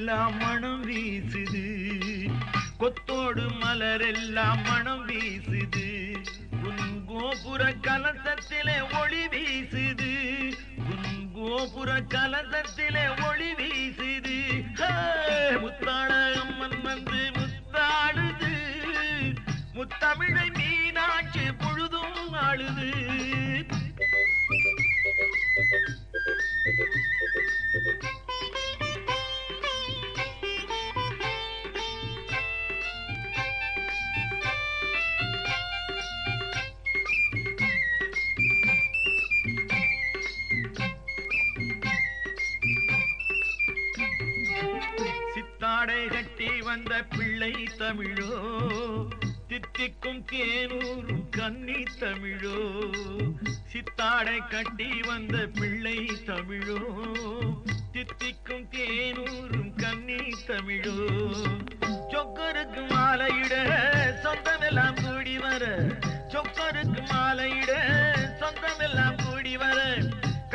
எல்லாம் மனம் வீசுது, கொத்தோடு மலரெல்லாம் மனம் வீசுது, உன் கோபுர கலசத்திலே ஒளி வீசுது, உன் கோபுர கலசத்திலே ஒளி வீசுது. முத்தாள அம்மன் வந்து முத்தாடுது, முத்தமிழை மீனாட்சி பொழுதும் ஆளுது. சித்தாடை கட்டி வந்த பிள்ளை தமிழோ, தித்திக்கும் தேனூரும் கன்னி தமிழோ, சித்தாடை கட்டி வந்த பிள்ளை தமிழோ, தித்திக்கும் தேனூரும் கன்னி தமிழோ, சொக்கருக்கு மாலையிட சொந்தமெல்லாம் கூடி வர, சொக்கருக்கு மாலையிட சொந்தமெல்லாம் கூடி வர,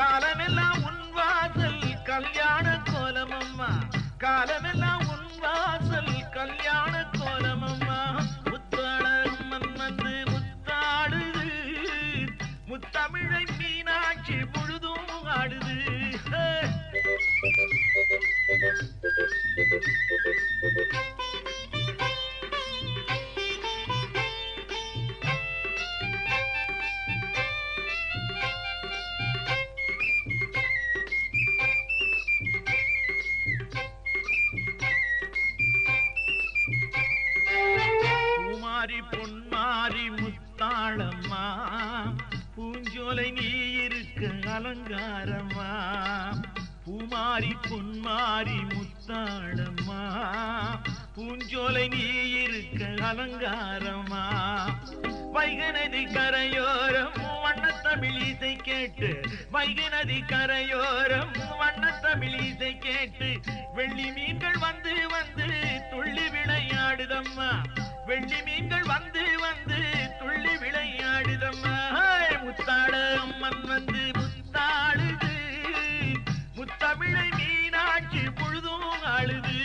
காலமெல்லாம் உன் வாசல் கல்யாண கோலமம்மா, காலமெல்லாம் உன் வாசல் கல்யாண கோலமம்மா. முத்தாளம்மன் வந்து முத்தாடுது, முத்தமிழை மீனாட்சி முழுதும் ஆடுது. பூமாரி பொன்மாரி முத்தாளம்மா, பூஞ்சோலை நீ இருக்க அலங்காரம்மா, பூமாரி பொன்மாரி முத்தாளம்மா, பூஞ்சோலை நீ இருக்க அலங்காரம்மா. வைகநதி கரையோரம் வண்ணத்தமிழ் இசை கேட்டு, வைகநதி கரையோரம் வண்ணத்தமிழ் இசை கேட்டு, வெள்ளி மீன்கள் வந்து வந்து துள்ளி விளையாடுதம்மா, வெள்ளி மீன்கள் வந்து வந்து துள்ளி விளையாடுதம்மா. முத்தாட அம்மன் வந்து முத்தாடுது, முத்தமிழை மீனாட்சி பொழுதும் ஆளுது.